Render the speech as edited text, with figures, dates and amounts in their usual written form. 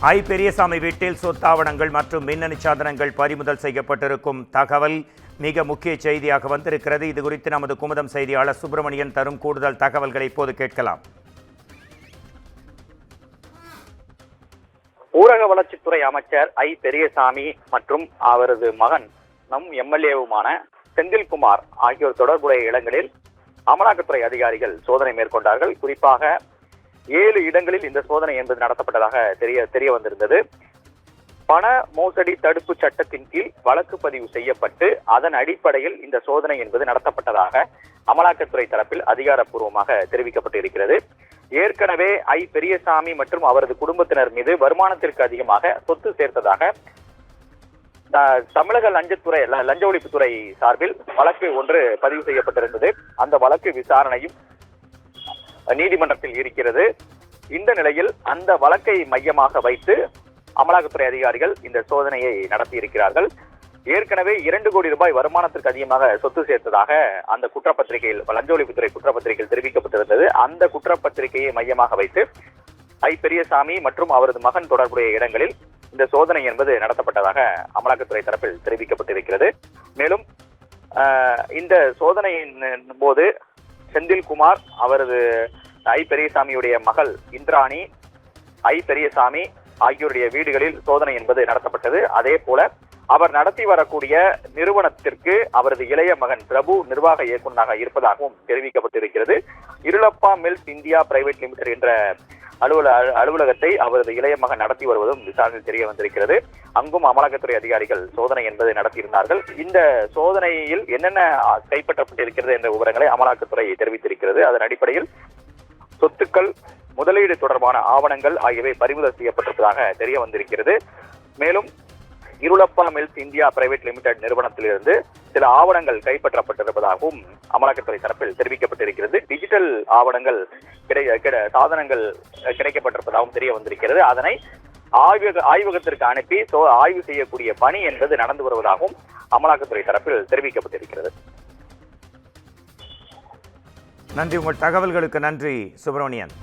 ஐ பெரியசாமி வீட்டில் சொத்தாவணங்கள் மற்றும் மின்னணு சாதனங்கள் பறிமுதல் செய்யப்பட்டிருக்கும் தகவல் மிக முக்கிய செய்தியாக வந்திருக்கிறது. இது குறித்து நமது குமுதம் செய்தியாளர் சுப்பிரமணியன் தரும் கூடுதல் தகவல்களை இப்போது கேட்கலாம். ஊரக வளர்ச்சித்துறை அமைச்சர் ஐ பெரியசாமி மற்றும் அவரது மகன் நம் எம்எல்ஏவுமான செந்தில்குமார் ஆகியோர் தொடர்புடைய இடங்களில் அமலாக்கத்துறை அதிகாரிகள் சோதனை மேற்கொண்டார்கள். குறிப்பாக 7 இடங்களில் இந்த சோதனை என்பது நடத்தப்பட்டதாக தெரிய வந்திருந்தது. பண மோசடி தடுப்பு சட்டத்தின் கீழ் வழக்கு பதிவு செய்யப்பட்டு அதன் அடிப்படையில் இந்த சோதனை என்பது நடத்தப்பட்டதாக அமலாக்கத்துறை தரப்பில் அதிகாரப்பூர்வமாக தெரிவிக்கப்பட்டிருக்கிறது. ஏற்கனவே ஐ பெரியசாமி மற்றும் அவரது குடும்பத்தினர் மீது வருமானத்திற்கு அதிகமாக சொத்து சேர்த்ததாக தமிழக லஞ்ச ஒழிப்புத்துறை சார்பில் வழக்கு ஒன்று பதிவு செய்யப்பட்டிருந்தது. அந்த வழக்கு விசாரணையும் நீதிமன்றத்தில் இருக்கிறது. இந்த நிலையில் அந்த வழக்கை மையமாக வைத்து அமலாக்கத்துறை அதிகாரிகள் இந்த சோதனையை நடத்தியிருக்கிறார்கள். ஏற்கனவே 2 கோடி ரூபாய் வருமானத்திற்கு அதிகமாக சொத்து சேர்த்ததாக அந்த குற்றப்பத்திரிகையில் லஞ்ச ஒழிப்புத்துறை குற்றப்பத்திரிகையில் தெரிவிக்கப்பட்டிருந்தது. அந்த குற்றப்பத்திரிகையை மையமாக வைத்து ஐ பெரியசாமி மற்றும் அவரது மகன் தொடர்புடைய இடங்களில் இந்த சோதனை என்பது நடத்தப்பட்டதாக அமலாக்கத்துறை தரப்பில் தெரிவிக்கப்பட்டிருக்கிறது. மேலும் இந்த சோதனையின் போது செந்தில்குமார், அவரது ஐ பெரியசாமியுடைய மகள் இந்திராணி, ஐ பெரியசாமி ஆகியோருடைய வீடுகளில் சோதனை என்பது நடத்தப்பட்டது. அதே போல அவர் நடத்தி வரக்கூடிய நிறுவனத்திற்கு அவரது இளைய மகன் பிரபு நிர்வாக இயக்குநராக இருப்பதாகவும் தெரிவிக்கப்பட்டிருக்கிறது. இருளப்பா மில்ஸ் இந்தியா பிரைவேட் லிமிடெட் என்ற அலுவலகத்தை அவரது இளைய மகன் நடத்தி வருவதும் விசாரணையில் தெரிய வந்திருக்கிறது. அங்கும் அமலாக்கத்துறை அதிகாரிகள் சோதனை என்பதை நடத்தியிருந்தார்கள். இந்த சோதனையில் என்னென்ன கைப்பற்றப்பட்டிருக்கிறது என்ற விவரங்களை அமலாக்கத்துறை தெரிவித்திருக்கிறது. அதன் அடிப்படையில் சொத்துக்கள், முதலீடு தொடர்பான ஆவணங்கள் ஆகியவை பறிமுதல் செய்யப்பட்டிருப்பதாக தெரிய வந்திருக்கிறது. மேலும் இருளப்பா மில்ஸ் இந்தியா பிரைவேட் லிமிடெட் நிறுவனத்திலிருந்து சில ஆவணங்கள் கைப்பற்றப்பட்டிருப்பதாகவும் அமலாக்கத்துறை தரப்பில் தெரிவிக்கப்பட்டிருக்கிறது. டிஜிட்டல் ஆவணங்கள் சாதனங்கள் கிடைக்கப்பட்டிருப்பதாகவும் தெரிய வந்திருக்கிறது. அதனை ஆய்வகத்திற்கு அனுப்பி ஆய்வு செய்யக்கூடிய பணி என்பது நடந்து வருவதாகவும் அமலாக்கத்துறை தரப்பில் தெரிவிக்கப்பட்டிருக்கிறது. நன்றி. உங்கள் தகவல்களுக்கு நன்றி சுப்பிரமணியன்.